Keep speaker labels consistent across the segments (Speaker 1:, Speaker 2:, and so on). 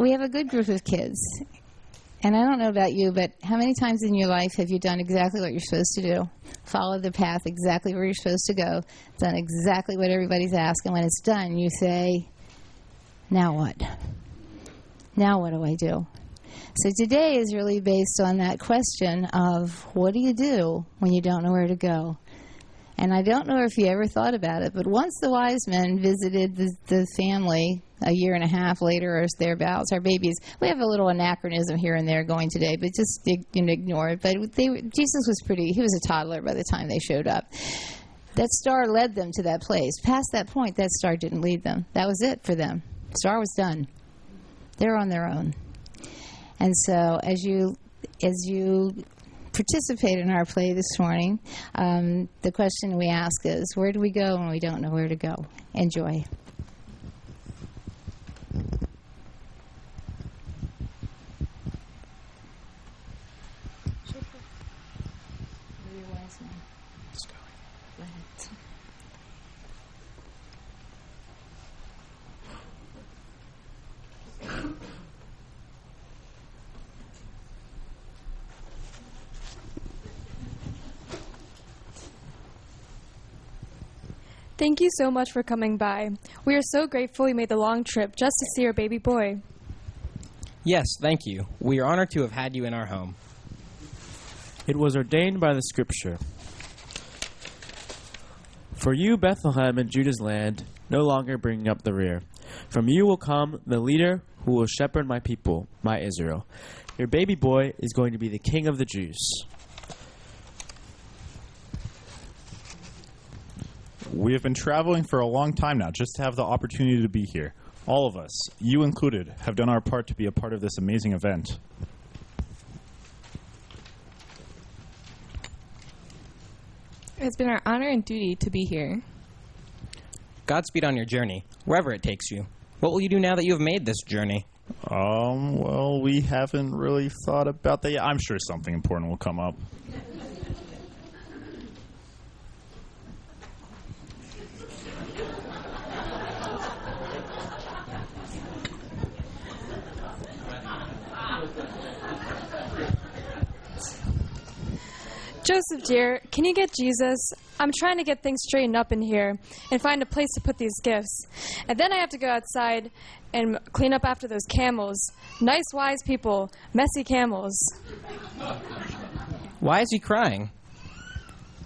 Speaker 1: we have a good group of kids. And I don't know about you, but how many times in your life have you done exactly what you're supposed to do? Followed the path exactly where you're supposed to go, done exactly what everybody's asking. When it's done, you say, now what? Now what do I do? So today is really based on that question of what do you do when you don't know where to go? And I don't know if you ever thought about it, but once the wise men visited the family a year and a half later or thereabouts, our babies, we have a little anachronism here and there going today, but just ignore it. But Jesus was he was a toddler by the time they showed up. That star led them to that place. Past that point, that star didn't lead them. That was it for them. The star was done. They're on their own. And so as you participate in our play this morning, the question we ask is, where do we go when we don't know where to go? Enjoy.
Speaker 2: Let's go.
Speaker 1: Go ahead.
Speaker 3: Thank you so much for coming by. We are so grateful you made the long trip just to see our baby boy.
Speaker 2: Yes, thank you. We are honored to have had you in our home.
Speaker 4: It was ordained by the Scripture. For you, Bethlehem in Judah's land, no longer bringing up the rear. From you will come the leader who will shepherd my people, my Israel. Your baby boy is going to be the King of the Jews.
Speaker 5: We have been traveling for a long time now just to have the opportunity to be here. All of us, you included, have done our part to be a part of this amazing event.
Speaker 6: It's been our honor and duty to be here.
Speaker 2: Godspeed on your journey, wherever it takes you. What will you do now that you have made this journey?
Speaker 5: Well, we haven't really thought about that yet. I'm sure something important will come up.
Speaker 3: Joseph, dear, can you get Jesus? I'm trying to get things straightened up in here and find a place to put these gifts. And then I have to go outside and clean up after those camels. Nice, wise people, messy camels.
Speaker 2: Why is he crying?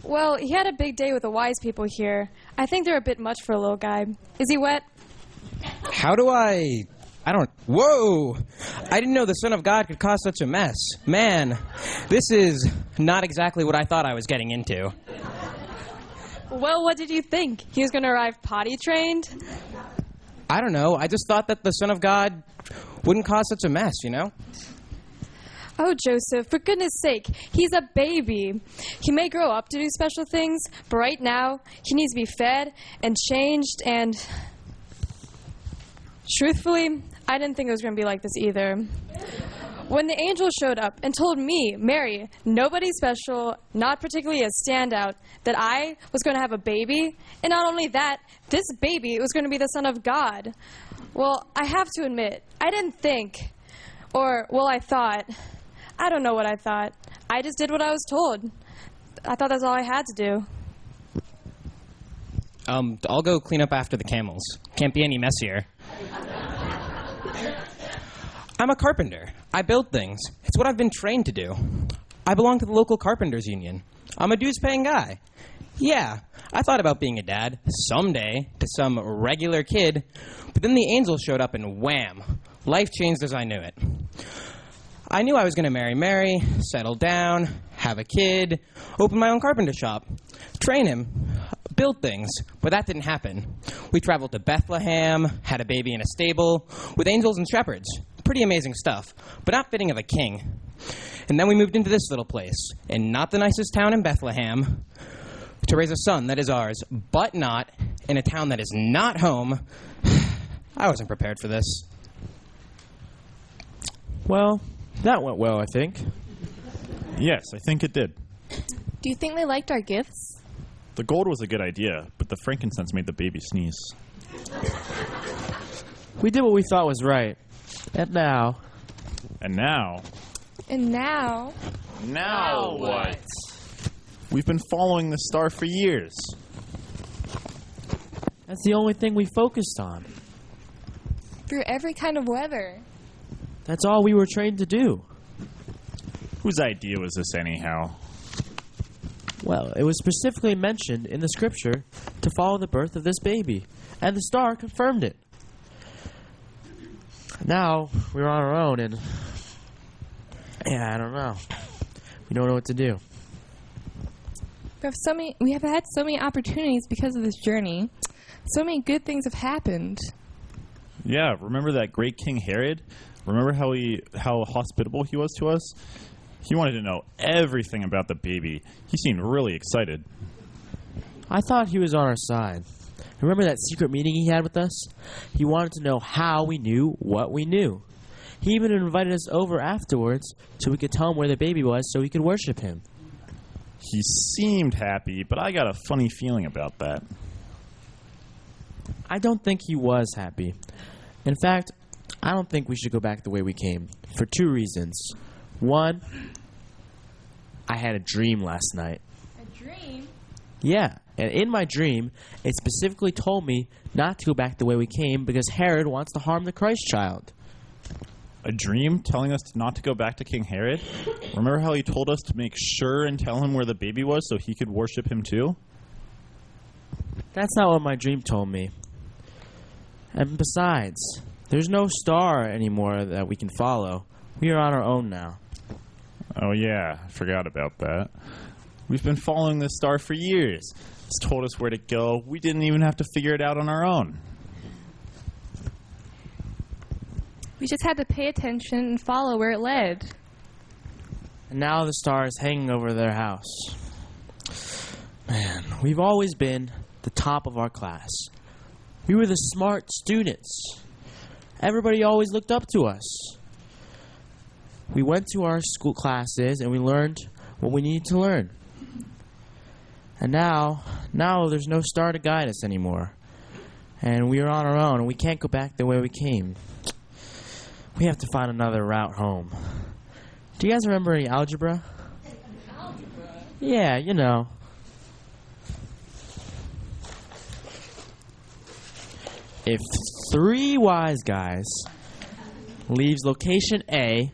Speaker 3: Well, he had a big day with the wise people here. I think they're a bit much for a little guy. Is he wet?
Speaker 2: How do I don't... Whoa! I didn't know the Son of God could cause such a mess. Man, this is not exactly what I thought I was getting into.
Speaker 3: Well, what did you think? He was going to arrive potty trained?
Speaker 2: I don't know. I just thought that the Son of God wouldn't cause such a mess, you know?
Speaker 3: Oh, Joseph, for goodness sake, he's a baby. He may grow up to do special things, but right now, he needs to be fed and changed and... Truthfully, I didn't think it was going to be like this either. When the angel showed up and told me, Mary, nobody special, not particularly a standout, that I was going to have a baby, and not only that, this baby was going to be the Son of God. Well, I have to admit, I didn't think, I thought. I don't know what I thought. I just did what I was told. I thought that's all I had to do.
Speaker 2: I'll go clean up after the camels. Can't be any messier. I'm a carpenter. I build things. It's what I've been trained to do. I belong to the local carpenters union. I'm a dues-paying guy. Yeah, I thought about being a dad someday to some regular kid, but then the angel showed up and wham, life changed as I knew it. I knew I was going to marry Mary, settle down, have a kid, open my own carpenter shop, train him, build things, but that didn't happen. We traveled to Bethlehem, had a baby in a stable, with angels and shepherds. Pretty amazing stuff, but not fitting of a king. And then we moved into this little place, in not the nicest town in Bethlehem, to raise a son that is ours, but not in a town that is not home. I wasn't prepared for this.
Speaker 4: Well, that went well, I think.
Speaker 5: Yes, I think it did.
Speaker 6: Do you think they liked our gifts?
Speaker 5: The gold was a good idea, but the frankincense made the baby sneeze.
Speaker 4: We did what we thought was right. And now,
Speaker 5: And now,
Speaker 6: And now,
Speaker 5: now what? We've been following the star for years.
Speaker 4: that's the only thing we focused on.
Speaker 6: through every kind of weather.
Speaker 4: That's all we were trained to do.
Speaker 5: Whose idea was this anyhow?
Speaker 4: Well, it was specifically mentioned in the scripture to follow the birth of this baby, and the star confirmed it. Now we're on our own, and I don't know. We don't know what to do.
Speaker 6: We have had so many opportunities because of this journey. So many good things have happened.
Speaker 5: Yeah, remember that great King Herod? Remember how hospitable he was to us? He wanted to know everything about the baby. He seemed really excited.
Speaker 4: I thought he was on our side. Remember that secret meeting he had with us? He wanted to know how we knew what we knew. He even invited us over afterwards so we could tell him where the baby was so we could worship him.
Speaker 5: He seemed happy, but I got a funny feeling about that.
Speaker 4: I don't think he was happy. In fact, I don't think we should go back the way we came, for 2 reasons. One, I had a dream last night.
Speaker 6: A dream?
Speaker 4: Yeah, and in my dream, it specifically told me not to go back the way we came because Herod wants to harm the Christ child.
Speaker 5: A dream telling us not to go back to King Herod? Remember how he told us to make sure and tell him where the baby was so he could worship him too?
Speaker 4: That's not what my dream told me. And besides, there's no star anymore that we can follow. We are on our own now.
Speaker 5: Oh yeah, I forgot about that. We've been following this star for years. It's told us where to go. We didn't even have to figure it out on our own.
Speaker 6: We just had to pay attention and follow where it led.
Speaker 4: And now the star is hanging over their house. Man, we've always been the top of our class. We were the smart students. Everybody always looked up to us. We went to our school classes and we learned what we needed to learn. And now there's no star to guide us anymore. And we are on our own and we can't go back the way we came. We have to find another route home. Do you guys remember any algebra? Algebra? Yeah, you know. If 3 wise guys leaves location A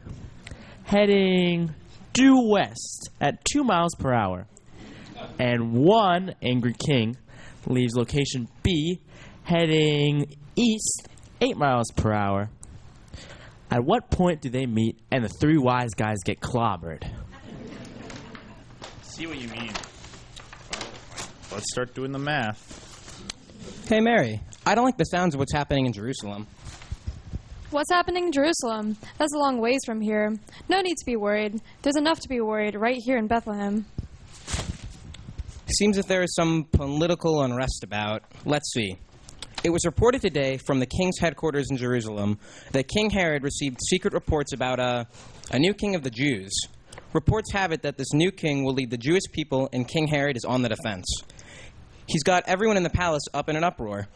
Speaker 4: heading due west at 2 miles per hour, and 1 angry king leaves location B heading east 8 miles per hour, at what point do they meet and the 3 wise guys get clobbered?
Speaker 5: See what you mean. Let's start doing the math.
Speaker 2: Hey, Mary, I don't like the sounds of what's happening in Jerusalem.
Speaker 3: What's happening in Jerusalem? That's a long ways from here. No need to be worried. There's enough to be worried right here in Bethlehem.
Speaker 2: Seems that there is some political unrest about. Let's see. It was reported today from the king's headquarters in Jerusalem that King Herod received secret reports about a new king of the Jews. Reports have it that this new king will lead the Jewish people, and King Herod is on the defense. He's got everyone in the palace up in an uproar,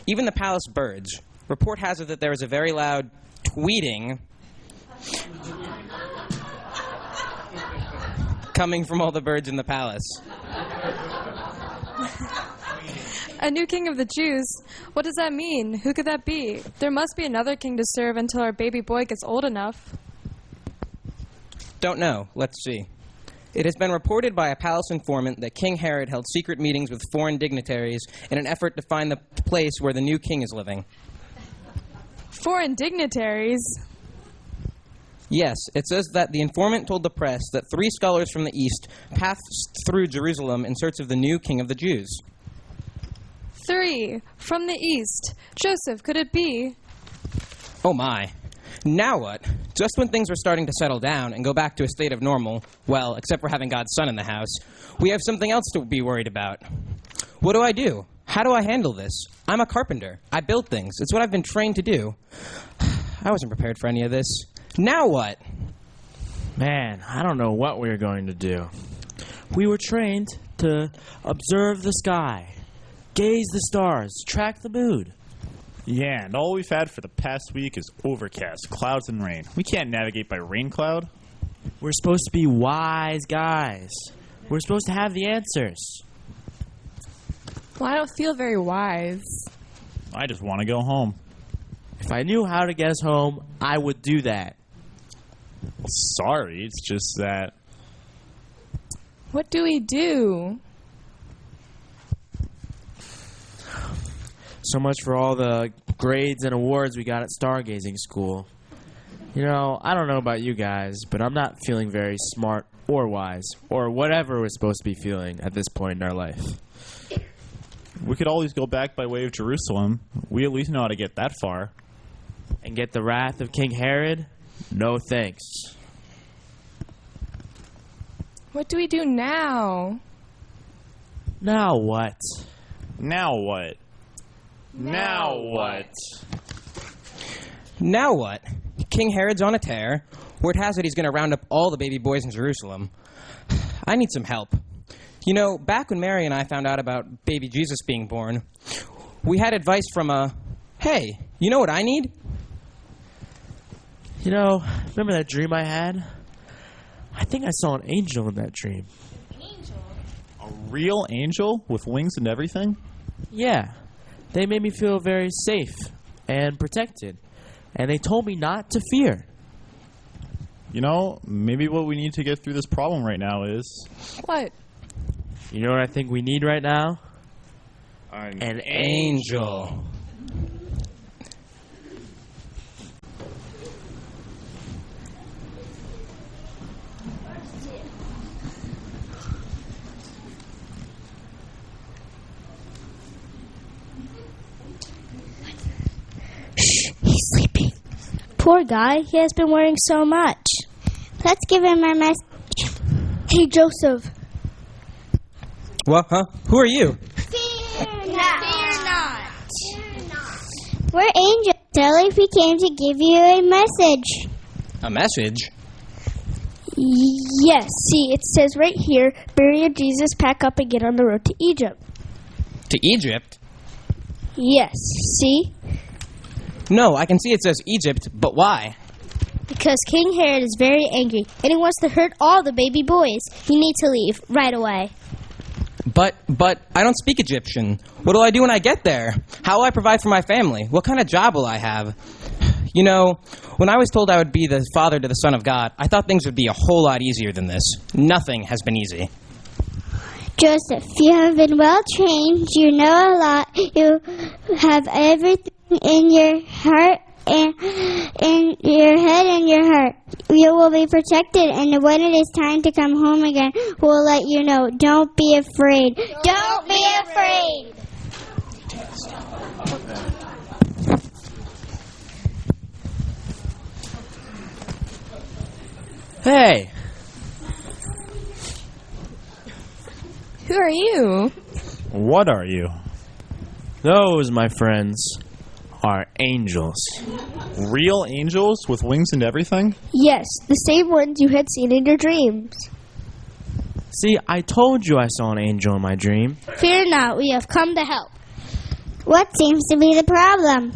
Speaker 2: even the palace birds. Report has it that there is a very loud tweeting coming from all the birds in the palace.
Speaker 3: A new king of the Jews? What does that mean? Who could that be? There must be another king to serve until our baby boy gets old enough.
Speaker 2: Don't know. Let's see. It has been reported by a palace informant that King Herod held secret meetings with foreign dignitaries in an effort to find the place where the new king is living.
Speaker 3: Foreign dignitaries?
Speaker 2: Yes, it says that the informant told the press that 3 scholars from the east passed through Jerusalem in search of the new king of the Jews.
Speaker 3: 3 from the east. Joseph, could it be?
Speaker 2: Oh my. Now what? Just when things were starting to settle down and go back to a state of normal, well, except for having God's son in the house, we have something else to be worried about. What do I do? How do I handle this? I'm a carpenter. I build things. It's what I've been trained to do. I wasn't prepared for any of this. Now what?
Speaker 4: Man, I don't know what we're going to do. We were trained to observe the sky, gaze the stars, track the mood.
Speaker 5: Yeah, and all we've had for the past week is overcast, clouds, and rain. We can't navigate by rain cloud.
Speaker 4: We're supposed to be wise guys. We're supposed to have the answers.
Speaker 6: Well, I don't feel very wise.
Speaker 5: I just want to go home.
Speaker 4: If I knew how to get us home, I would do that.
Speaker 5: Well, sorry, it's just that...
Speaker 6: What do we do?
Speaker 4: So much for all the grades and awards we got at stargazing school. You know, I don't know about you guys, but I'm not feeling very smart or wise, or whatever we're supposed to be feeling at this point in our life.
Speaker 5: We could always go back by way of Jerusalem. We at least know how to get that far.
Speaker 4: And get the wrath of King Herod? No thanks.
Speaker 6: What do we do now?
Speaker 4: Now what?
Speaker 5: Now what? Now what?
Speaker 2: Now what? King Herod's on a tear. Word has it he's going to round up all the baby boys in Jerusalem. I need some help. You know, back when Mary and I found out about baby Jesus being born, we had advice from hey, you know what I need?
Speaker 4: You know, remember that dream I had? I think I saw an angel in that dream.
Speaker 5: A real angel with wings and everything?
Speaker 4: Yeah. They made me feel very safe and protected. And they told me not to fear.
Speaker 5: You know, maybe what we need to get through this problem right now is...
Speaker 6: What?
Speaker 4: You know what I think we need right now?
Speaker 2: An angel.
Speaker 7: He's sleeping. Poor guy, he has been worrying so much. Let's give him our message. Hey, Joseph.
Speaker 2: What, huh? Who are you?
Speaker 7: Fear not. We're angels, Sally. We came to give you a message.
Speaker 2: A message?
Speaker 7: Yes, see, it says right here, Mary and Jesus pack up and get on the road to Egypt.
Speaker 2: To Egypt?
Speaker 7: Yes, see?
Speaker 2: No, I can see it says Egypt, but why?
Speaker 7: Because King Herod is very angry, and he wants to hurt all the baby boys. You need to leave right away.
Speaker 2: But I don't speak Egyptian. What will I do when I get there? How will I provide for my family? What kind of job will I have? You know, when I was told I would be the father to the Son of God, I thought things would be a whole lot easier than this. Nothing has been easy.
Speaker 7: Joseph, you have been well trained. You know a lot. You have everything in your heart and in your head and your heart. You will be protected, and when it is time to come home again, we'll let you know. Don't be afraid. Don't be afraid.
Speaker 4: Hey!
Speaker 6: Who are you?
Speaker 5: What are you?
Speaker 4: Those, my friends, are angels.
Speaker 5: Real angels with wings and everything?
Speaker 7: Yes, the same ones you had seen in your dreams.
Speaker 4: See, I told you I saw an angel in my dream.
Speaker 7: Fear not, we have come to help. What seems to be the problem?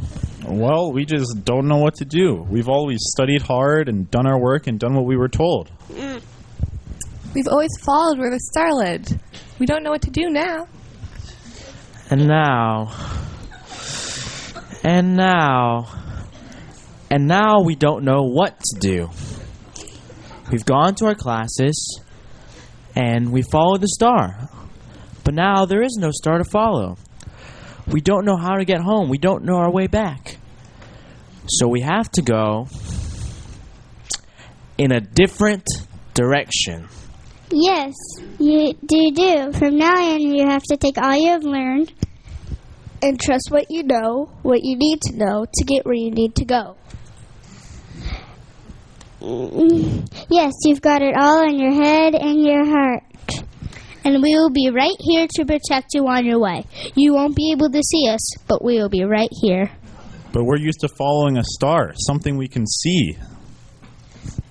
Speaker 5: Well, we just don't know what to do. We've always studied hard and done our work and done what we were told.
Speaker 6: We've always followed where the star led. We don't know what to do now.
Speaker 4: And now we don't know what to do. We've gone to our classes, and we followed the star. But now there is no star to follow. We don't know how to get home. We don't know our way back. So we have to go in a different direction.
Speaker 7: Yes, you do. From now on, you have to take all you have learned and trust what you know, what you need to know to get where you need to go. Yes, you've got it all in your head and your heart. And we will be right here to protect you on your way. You won't be able to see us, but we will be right here.
Speaker 5: But we're used to following a star, something we can see.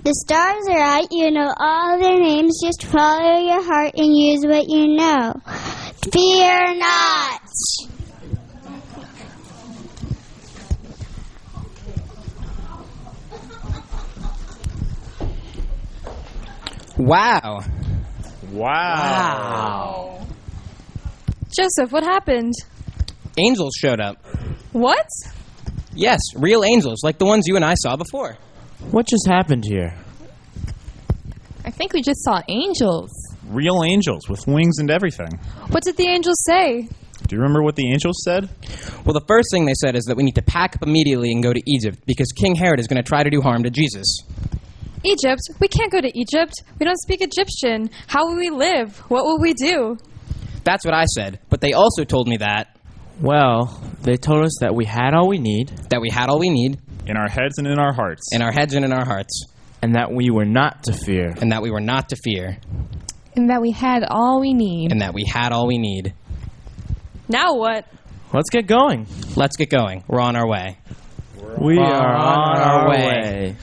Speaker 7: The stars are out, you know all their names. Just follow your heart and use what you know. Fear not!
Speaker 2: Wow.
Speaker 5: Wow.
Speaker 3: Joseph, what happened?
Speaker 2: Angels showed up.
Speaker 3: What?
Speaker 2: Yes, real angels, like the ones you and I saw before.
Speaker 4: What just happened here?
Speaker 6: I think we just saw angels.
Speaker 5: Real angels with wings and everything.
Speaker 3: What did the angels say?
Speaker 5: Do you remember what the angels said?
Speaker 2: Well, the first thing they said is that we need to pack up immediately and go to Egypt because King Herod is going to try to do harm to Jesus.
Speaker 3: Egypt? We can't go to Egypt. We don't speak Egyptian. How will we live? What will we do?
Speaker 2: That's what I said, but they also told me that
Speaker 4: Well, they told us that we had all we need,
Speaker 2: we had all we need
Speaker 5: In our heads and in our hearts.
Speaker 2: in our heads and in our hearts,
Speaker 4: and that we were not to fear.
Speaker 2: and that we were not to fear,
Speaker 6: And that we had all we need.
Speaker 2: and that we had all we need.
Speaker 3: Now what?
Speaker 4: Let's get going.
Speaker 2: Let's get going. We're on our way.
Speaker 4: We are on our way.